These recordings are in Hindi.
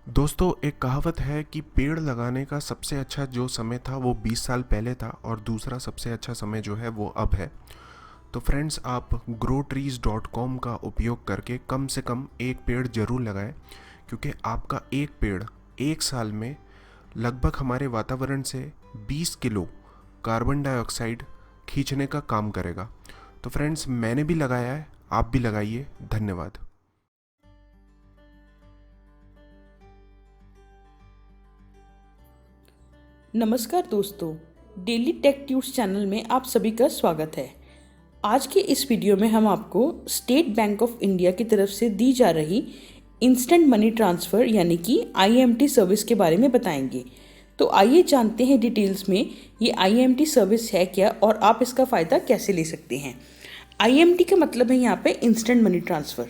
दोस्तों, एक कहावत है कि पेड़ लगाने का सबसे अच्छा जो समय था वो 20 साल पहले था और दूसरा सबसे अच्छा समय जो है वो अब है। तो फ्रेंड्स, आप growtrees.com का उपयोग करके कम से कम एक पेड़ ज़रूर लगाएं, क्योंकि आपका एक पेड़ एक साल में लगभग हमारे वातावरण से 20 किलो कार्बन डाइऑक्साइड खींचने का काम करेगा। तो फ्रेंड्स, मैंने भी लगाया है, आप भी लगाइए। धन्यवाद। नमस्कार दोस्तों, डेली टेक ट्यूब्स चैनल में आप सभी का स्वागत है। आज के इस वीडियो में हम आपको स्टेट बैंक ऑफ इंडिया की तरफ से दी जा रही इंस्टेंट मनी ट्रांसफ़र यानी कि IMT सर्विस के बारे में बताएंगे। तो आइए जानते हैं डिटेल्स में ये IMT सर्विस है क्या और आप इसका फ़ायदा कैसे ले सकते हैं। IMT का मतलब है यहाँ पे इंस्टेंट मनी ट्रांसफ़र।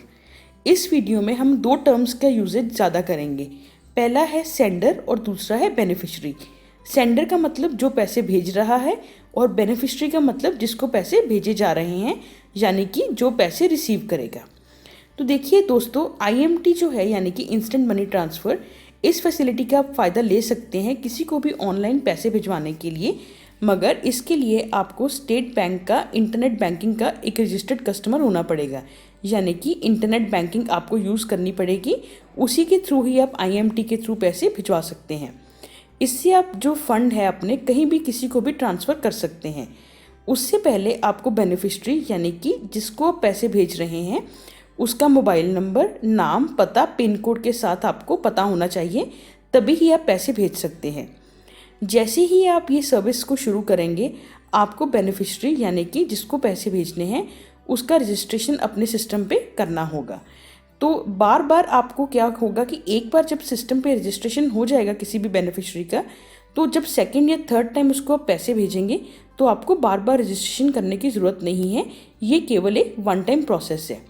इस वीडियो में हम दो टर्म्स का यूजेज ज़्यादा करेंगे। पहला है सेंडर और दूसरा है बेनिफिशरी। सेंडर का मतलब जो पैसे भेज रहा है और बेनिफिशरी का मतलब जिसको पैसे भेजे जा रहे हैं, यानी कि जो पैसे रिसीव करेगा। तो देखिए दोस्तों, IMT जो है यानी कि इंस्टेंट मनी ट्रांसफ़र, इस फैसिलिटी का आप फ़ायदा ले सकते हैं किसी को भी ऑनलाइन पैसे भिजवाने के लिए, मगर इसके लिए आपको स्टेट बैंक का इंटरनेट बैंकिंग का एक रजिस्टर्ड कस्टमर होना पड़ेगा। यानी कि इंटरनेट बैंकिंग आपको यूज़ करनी पड़ेगी, उसी के थ्रू ही आप IMT के थ्रू पैसे भिजवा सकते हैं। इससे आप जो फंड है अपने कहीं भी किसी को भी ट्रांसफ़र कर सकते हैं। उससे पहले आपको बेनिफिशरी यानी कि जिसको आप पैसे भेज रहे हैं उसका मोबाइल नंबर, नाम, पता, पिन कोड के साथ आपको पता होना चाहिए, तभी ही आप पैसे भेज सकते हैं। जैसे ही आप ये सर्विस को शुरू करेंगे, आपको बेनिफिशरी यानी कि जिसको पैसे भेजने हैं उसका रजिस्ट्रेशन अपने सिस्टम पे करना होगा। तो बार बार आपको क्या होगा कि एक बार जब सिस्टम पे रजिस्ट्रेशन हो जाएगा किसी भी बेनिफिशरी का, तो जब सेकंड या थर्ड टाइम उसको आप पैसे भेजेंगे तो आपको बार बार रजिस्ट्रेशन करने की ज़रूरत नहीं है। ये केवल एक वन टाइम प्रोसेस है।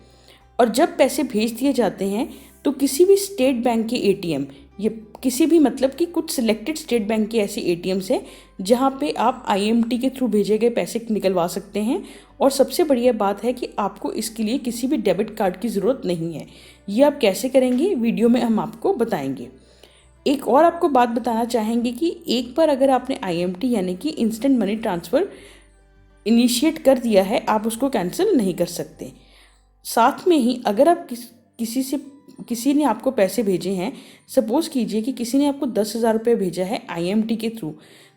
और जब पैसे भेज दिए जाते हैं तो किसी भी स्टेट बैंक के ATM, ये किसी भी मतलब कि कुछ सिलेक्टेड स्टेट बैंक के ऐसे ATMs हैं जहाँ पे आप IMT के थ्रू भेजे गए पैसे निकलवा सकते हैं। और सबसे बढ़िया बात है कि आपको इसके लिए किसी भी डेबिट कार्ड की ज़रूरत नहीं है। ये आप कैसे करेंगे वीडियो में हम आपको बताएंगे। एक और आपको बात बताना चाहेंगे कि एक बार अगर आपने IMT यानी कि इंस्टेंट मनी ट्रांसफ़र इनिशिएट कर दिया है, आप उसको कैंसिल नहीं कर सकते। साथ में ही अगर आप किसी ने आपको पैसे भेजे हैं, सपोज़ कीजिए कि किसी ने आपको 10,000 रुपये भेजा है IMT के थ्रू,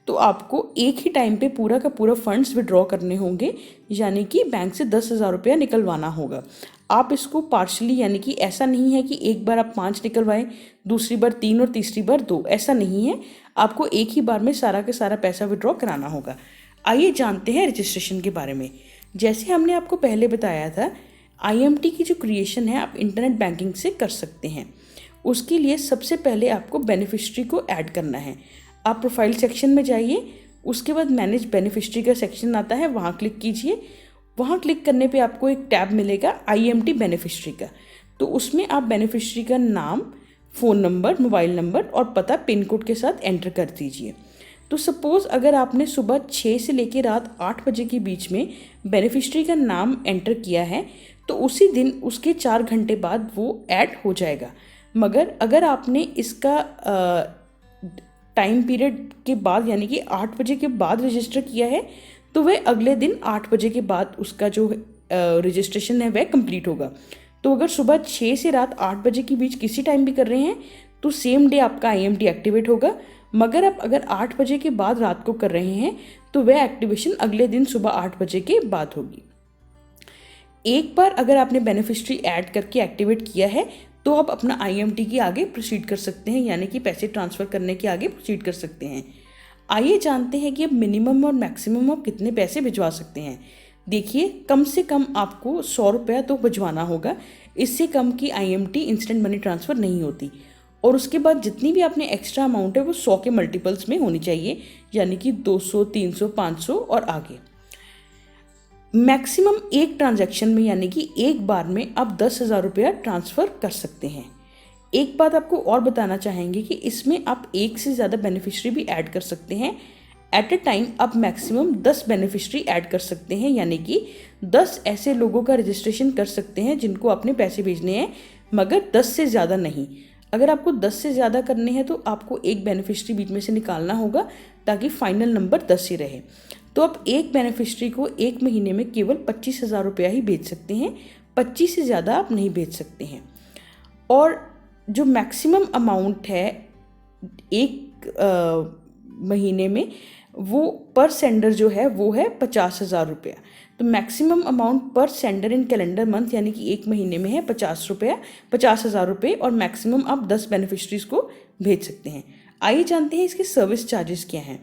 तो आपको एक ही टाइम पे पूरा का पूरा फंड्स विड्रॉ करने होंगे, यानी कि बैंक से 10,000 रुपया निकलवाना होगा। आप इसको पार्शली यानी कि ऐसा नहीं है कि एक बार आप 5 निकलवाएं, दूसरी बार 3 और तीसरी बार 2, ऐसा नहीं है। आपको एक ही बार में सारा का सारा पैसा विड्रॉ कराना होगा। आइए जानते हैं रजिस्ट्रेशन के बारे में। जैसे हमने आपको पहले बताया था, IMT की जो क्रिएशन है आप इंटरनेट बैंकिंग से कर सकते हैं। उसके लिए सबसे पहले आपको बेनिफिशरी को ऐड करना है। आप प्रोफाइल सेक्शन में जाइए, उसके बाद मैनेज बेनिफिशरी का सेक्शन आता है, वहाँ क्लिक कीजिए। वहाँ क्लिक करने पे आपको एक टैब मिलेगा IMT बेनिफिशरी का। तो उसमें आप बेनिफिशरी का नाम, फ़ोन नंबर, मोबाइल नंबर और पता पिन कोड के साथ एंटर कर दीजिए। तो सपोज़ अगर आपने सुबह 6 से लेकर रात 8 बजे के बीच में बेनिफिशरी का नाम एंटर किया है, तो उसी दिन उसके 4 घंटे बाद वो ऐड हो जाएगा। मगर अगर आपने इसका टाइम पीरियड के बाद यानी कि 8 बजे के बाद रजिस्टर किया है, तो वह अगले दिन 8 बजे के बाद उसका जो रजिस्ट्रेशन है वह कंप्लीट होगा। तो अगर सुबह 6 से रात 8 बजे के बीच किसी टाइम भी कर रहे हैं तो सेम डे आपका IMT एक्टिवेट होगा। मगर आप अगर 8 बजे के बाद रात को कर रहे हैं तो वह एक्टिवेशन अगले दिन सुबह 8 बजे के बाद होगी। एक बार अगर आपने बेनिफिशरी ऐड करके एक्टिवेट किया है तो आप अपना IMT की आगे प्रोसीड कर सकते हैं, यानी कि पैसे ट्रांसफ़र करने के आगे प्रोसीड कर सकते हैं। आइए जानते हैं कि अब मिनिमम और मैक्सिमम आप कितने पैसे भिजवा सकते हैं। देखिए, कम से कम आपको 100 रुपया तो भिजवाना होगा। इससे कम की IMT इंस्टेंट मनी ट्रांसफ़र नहीं होती। और उसके बाद जितनी भी आपने एक्स्ट्रा अमाउंट है वो 100 के मल्टीपल्स में होनी चाहिए, यानी कि 200, 300, 500 और आगे। मैक्सिमम एक ट्रांजैक्शन में यानी कि एक बार में आप 10,000 रुपया ट्रांसफ़र कर सकते हैं। एक बात आपको और बताना चाहेंगे कि इसमें आप एक से ज़्यादा बेनिफिशरी भी ऐड कर सकते हैं। एट अ टाइम आप मैक्सिमम 10 बेनिफिशरी ऐड कर सकते हैं, यानी कि 10 ऐसे लोगों का रजिस्ट्रेशन कर सकते हैं जिनको आपने पैसे भेजने हैं, मगर 10 से ज़्यादा नहीं। अगर आपको 10 से ज़्यादा करने हैं तो आपको एक बेनिफिशियरी बीच में से निकालना होगा ताकि फाइनल नंबर 10 ही रहे। तो आप एक बेनिफिशियरी को एक महीने में केवल 25,000 रुपया ही भेज सकते हैं, 25 से ज़्यादा आप नहीं भेज सकते हैं। और जो मैक्सिमम अमाउंट है एक महीने में, वो पर सेंडर जो है वो है 50,000 रुपया। तो मैक्सिमम अमाउंट पर सेंडर इन कैलेंडर मंथ यानी कि एक महीने में है 50,000 रुपये, और मैक्सिमम आप 10 बेनिफिशरीज को भेज सकते हैं। आइए जानते हैं इसके सर्विस चार्जेस क्या हैं।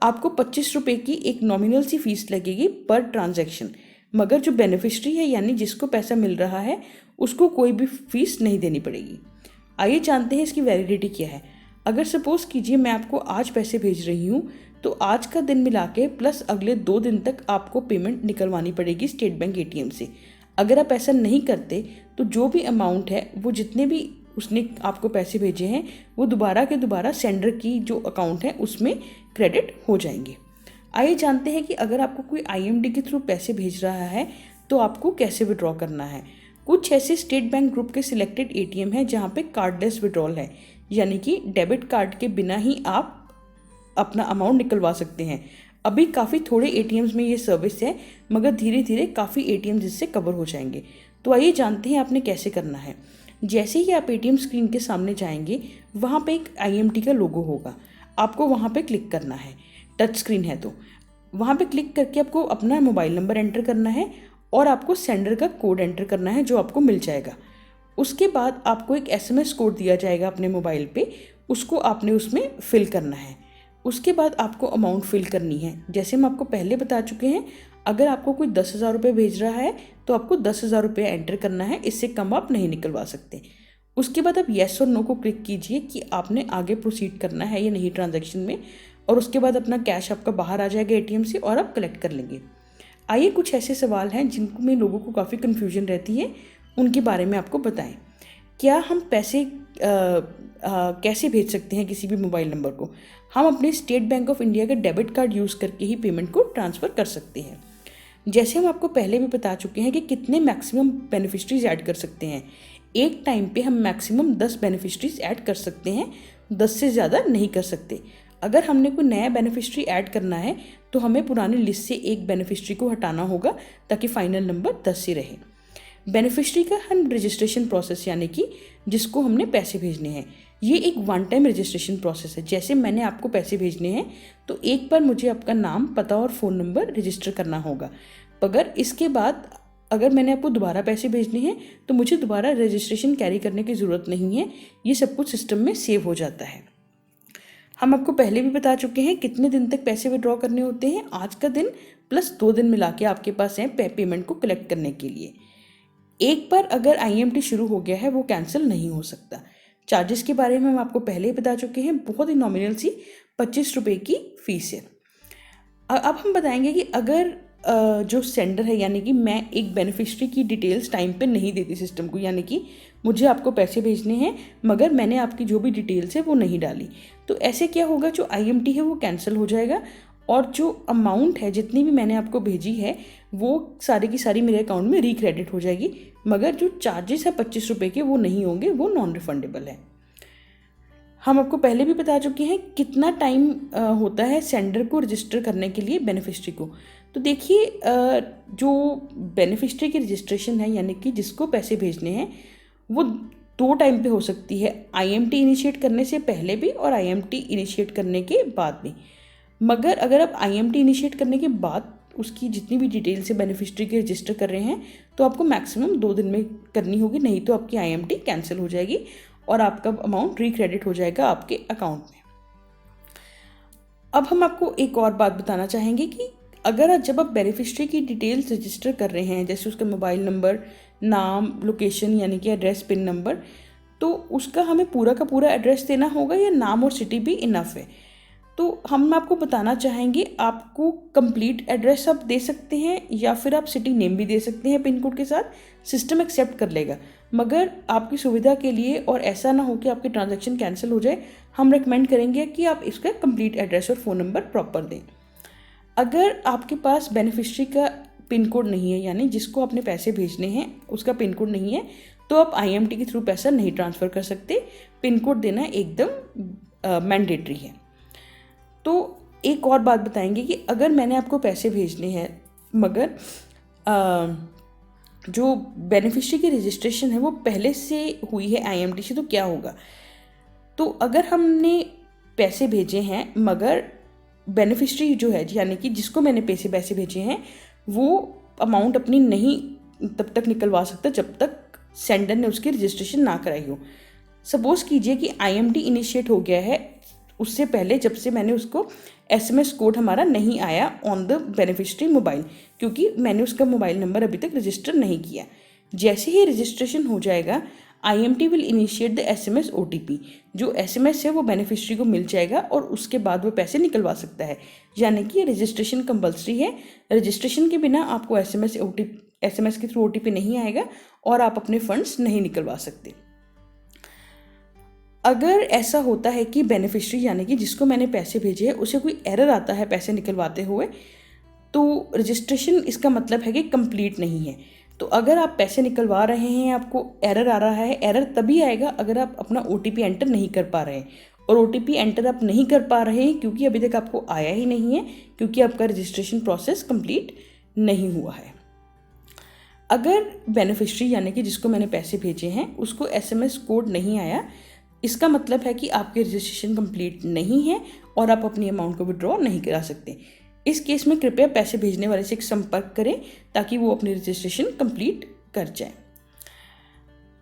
आपको 25 रुपये की एक नॉमिनल सी फीस लगेगी पर ट्रांजैक्शन, मगर जो बेनिफिशरी है यानी जिसको पैसा मिल रहा है उसको कोई भी फीस नहीं देनी पड़ेगी। आइए जानते हैं इसकी वैलिडिटी क्या है। अगर सपोज कीजिए मैं आपको आज पैसे भेज रही हूँ तो आज का दिन मिला के प्लस अगले 2 दिन तक आपको पेमेंट निकलवानी पड़ेगी स्टेट बैंक ATM से। अगर आप ऐसा नहीं करते तो जो भी अमाउंट है वो जितने भी उसने आपको पैसे भेजे हैं वो दोबारा के दोबारा सेंडर की जो अकाउंट है उसमें क्रेडिट हो जाएंगे। आइए जानते हैं कि अगर आपको कोई IMD के थ्रू पैसे भेज रहा है तो आपको कैसे विड्रॉ करना है। कुछ ऐसे स्टेट बैंक ग्रुप के सिलेक्टेड ATM हैं जहाँ पे कार्डलेस विड्रॉल है, यानी कि डेबिट कार्ड के बिना ही आप अपना अमाउंट निकलवा सकते हैं। अभी काफ़ी थोड़े ATMs में ये सर्विस है, मगर धीरे धीरे काफ़ी ATMs इससे कवर हो जाएंगे। तो आइए जानते हैं आपने कैसे करना है। जैसे ही आप ATM स्क्रीन के सामने जाएंगे वहाँ पे एक IMT का लोगो होगा, आपको वहाँ पे क्लिक करना है। टच स्क्रीन है तो वहाँ पे क्लिक करके आपको अपना मोबाइल नंबर एंटर करना है और आपको सेंडर का कोड एंटर करना है जो आपको मिल जाएगा। उसके बाद आपको एक SMS कोड दिया जाएगा अपने मोबाइल पे, उसको आपने उसमें फिल करना है। उसके बाद आपको अमाउंट फिल करनी है। जैसे हम आपको पहले बता चुके हैं, अगर आपको कोई 10,000 रुपये भेज रहा है तो आपको 10,000 रुपये एंटर करना है, इससे कम आप नहीं निकलवा सकते। उसके बाद आप येस और नो को क्लिक कीजिए कि आपने आगे प्रोसीड करना है या नहीं ट्रांजैक्शन में, और उसके बाद अपना कैश आपका बाहर आ जाएगा ATM से और आप कलेक्ट कर लेंगे। आइए कुछ ऐसे सवाल हैं जिनमें लोगों को काफ़ी कन्फ्यूजन रहती है, उनके बारे में आपको बताएं। क्या हम पैसे कैसे भेज सकते हैं किसी भी मोबाइल नंबर को? हम अपने स्टेट बैंक ऑफ इंडिया का डेबिट कार्ड यूज़ करके ही पेमेंट को ट्रांसफ़र कर सकते हैं। जैसे हम आपको पहले भी बता चुके हैं कि कितने मैक्सिमम बेनिफिशरीज ऐड कर सकते हैं। एक टाइम पे हम मैक्सिमम 10 बेनिफिशरीज ऐड कर सकते हैं, 10 से ज़्यादा नहीं कर सकते। अगर हमने कोई नया बेनिफिशरी ऐड करना है तो हमें पुरानी लिस्ट से एक बेनिफिशरी को हटाना होगा ताकि फाइनल नंबर 10 ही रहे। बेनिफिशरी का हम रजिस्ट्रेशन प्रोसेस यानी कि जिसको हमने पैसे भेजने हैं, ये एक वन टाइम रजिस्ट्रेशन प्रोसेस है। जैसे मैंने आपको पैसे भेजने हैं तो एक बार मुझे आपका नाम, पता और फ़ोन नंबर रजिस्टर करना होगा, मगर इसके बाद अगर मैंने आपको दोबारा पैसे भेजने हैं तो मुझे दोबारा रजिस्ट्रेशन कैरी करने की ज़रूरत नहीं है, ये सब कुछ सिस्टम में सेव हो जाता है। हम आपको पहले भी बता चुके हैं कितने दिन तक पैसे विड्रॉ करने होते हैं। आज का दिन प्लस 2 दिन मिला के आपके पास हैं पेमेंट को कलेक्ट करने के लिए। एक बार अगर IMT शुरू हो गया है वो कैंसिल नहीं हो सकता। चार्जेस के बारे में हम आपको पहले ही बता चुके हैं, बहुत ही नॉमिनल सी 25 रुपये की फ़ीस है। अब हम बताएंगे कि अगर जो सेंडर है यानी कि मैं एक बेनिफिशरी की डिटेल्स टाइम पे नहीं देती सिस्टम को, यानी कि मुझे आपको पैसे भेजने हैं मगर मैंने आपकी जो भी डिटेल्स है वो नहीं डाली, तो ऐसे क्या होगा, जो IMT है वो कैंसिल हो जाएगा और जो अमाउंट है जितनी भी मैंने आपको भेजी है वो सारी की सारी मेरे अकाउंट में रिक्रेडिट हो जाएगी, मगर जो चार्जेस है 25 रुपये के वो नहीं होंगे, वो नॉन रिफंडेबल है। हम आपको पहले भी बता चुके हैं कितना टाइम होता है सेंडर को रजिस्टर करने के लिए बेनिफिशरी को। तो देखिए, जो बेनिफिशरी की रजिस्ट्रेशन है यानी कि जिसको पैसे भेजने हैं वो 2 टाइम पे हो सकती है, IMT इनिशिएट करने से पहले भी और IMT इनिशिएट करने के बाद भी। मगर अगर आप IMT इनिशिएट करने के बाद उसकी जितनी भी डिटेल्स है बेनिफिशरी के रजिस्टर कर रहे हैं तो आपको मैक्सिमम 2 दिन में करनी होगी, नहीं तो आपकी IMT कैंसिल हो जाएगी और आपका अमाउंट रिक्रेडिट हो जाएगा आपके अकाउंट में। अब हम आपको एक और बात बताना चाहेंगे कि अगर जब आप बेनिफिशरी की डिटेल्स रजिस्टर कर रहे हैं, जैसे उसका मोबाइल नंबर, नाम, लोकेशन यानी कि एड्रेस, पिन नंबर, तो उसका हमें पूरा का पूरा एड्रेस देना होगा या नाम और सिटी भी इनफ है। तो हम आपको बताना चाहेंगे, आपको कंप्लीट एड्रेस आप दे सकते हैं या फिर आप सिटी नेम भी दे सकते हैं पिन कोड के साथ, सिस्टम एक्सेप्ट कर लेगा। मगर आपकी सुविधा के लिए और ऐसा ना हो कि आपकी ट्रांजैक्शन कैंसिल हो जाए, हम रेकमेंड करेंगे कि आप इसका कंप्लीट एड्रेस और फ़ोन नंबर प्रॉपर दें। अगर आपके पास बेनिफिशरी का पिन कोड नहीं है, यानी जिसको आपने पैसे भेजने हैं उसका पिन कोड नहीं है, तो आप IMT के थ्रू पैसा नहीं ट्रांसफ़र कर सकते। पिन कोड देना एकदम मैंडेटरी है। तो एक और बात बताएंगे कि अगर मैंने आपको पैसे भेजने हैं मगर जो बेनिफिशियरी की रजिस्ट्रेशन है वो पहले से हुई है IMT से, तो क्या होगा। तो अगर हमने पैसे भेजे हैं मगर बेनिफिशियरी जो है यानी कि जिसको मैंने पैसे भेजे हैं वो अमाउंट अपनी नहीं तब तक निकलवा सकता जब तक सेंडर ने उसकी रजिस्ट्रेशन ना कराई हो। सपोज़ कीजिए कि IMT इनिशिएट हो गया है उससे पहले, जब से मैंने उसको SMS कोड हमारा नहीं आया ऑन द बेनिफिशियरी मोबाइल, क्योंकि मैंने उसका मोबाइल नंबर अभी तक रजिस्टर नहीं किया। जैसे ही रजिस्ट्रेशन हो जाएगा IMT will initiate the SMS OTP। जो SMS है वो बेनिफिशियरी को मिल जाएगा और उसके बाद वो पैसे निकलवा सकता है। यानी कि रजिस्ट्रेशन कंपल्सरी है। रजिस्ट्रेशन के बिना आपको SMS के थ्रू OTP नहीं आएगा और आप अपने फंड्स नहीं निकलवा सकते। अगर ऐसा होता है कि बेनिफिशियरी यानी कि जिसको मैंने पैसे भेजे हैं उसे कोई एरर आता है पैसे निकलवाते हुए, तो रजिस्ट्रेशन इसका मतलब है कि कंप्लीट नहीं है। तो अगर आप पैसे निकलवा रहे हैं आपको एरर आ रहा है, एरर तभी आएगा अगर आप अपना OTP एंटर नहीं कर पा रहे हैं। और OTP एंटर आप नहीं कर पा रहे हैं क्योंकि अभी तक आपको आया ही नहीं है, क्योंकि आपका रजिस्ट्रेशन प्रोसेस कंप्लीट नहीं हुआ है। अगर बेनिफिशियरी यानी कि जिसको मैंने पैसे भेजे हैं उसको SMS कोड नहीं आया, इसका मतलब है कि आपकी रजिस्ट्रेशन कंप्लीट नहीं है और आप अपनी अमाउंट को विड्रॉ नहीं करा सकते। इस केस में कृपया पैसे भेजने वाले से एक संपर्क करें ताकि वो अपनी रजिस्ट्रेशन कंप्लीट कर जाए।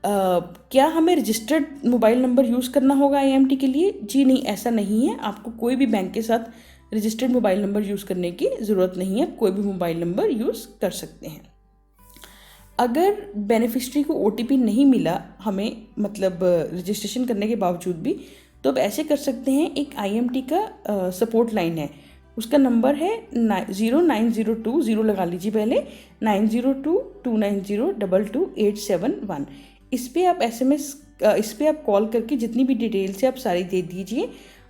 क्या हमें रजिस्टर्ड मोबाइल नंबर यूज़ करना होगा IMT के लिए? जी नहीं, ऐसा नहीं है। आपको कोई भी बैंक के साथ रजिस्टर्ड मोबाइल नंबर यूज़ करने की ज़रूरत नहीं है। कोई भी मोबाइल नंबर यूज़ कर सकते हैं। अगर बेनिफिशियरी को OTP नहीं मिला हमें, मतलब रजिस्ट्रेशन करने के बावजूद भी, तो अब ऐसे कर सकते हैं। एक IMT का सपोर्ट लाइन है, उसका नंबर है 0902, 0 लगा लीजिए पहले, 9022902287 इस पर आप इस पर आप कॉल करके जितनी भी डिटेल्स है आप सारी दे दीजिए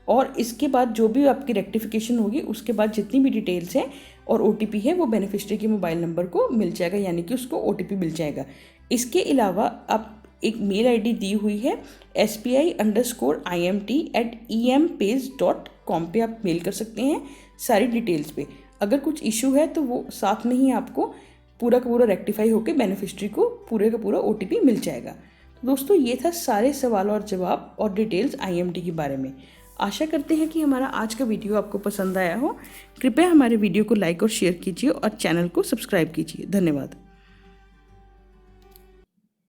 और इसके बाद जो भी आपकी रेक्टिफिकेशन होगी उसके बाद जितनी भी डिटेल्स हैं और OTP है वो बेनिफिशियरी के मोबाइल नंबर को मिल जाएगा, यानी कि उसको OTP मिल जाएगा। इसके अलावा आप एक मेल ID दी हुई है spi_imt@empage.com पे आप मेल कर सकते हैं सारी डिटेल्स पे। अगर कुछ इशू है तो वो साथ में ही आपको पूरा का पूरा रेक्टिफाई होकर बेनिफिशियरी को पूरे का पूरा OTP मिल जाएगा। तो दोस्तों ये था सारे सवाल और जवाब और डिटेल्स IMT के बारे में। आशा करते हैं कि हमारा आज का वीडियो आपको पसंद आया हो। कृपया हमारे वीडियो को लाइक और शेयर कीजिए और चैनल को सब्सक्राइब कीजिए। धन्यवाद।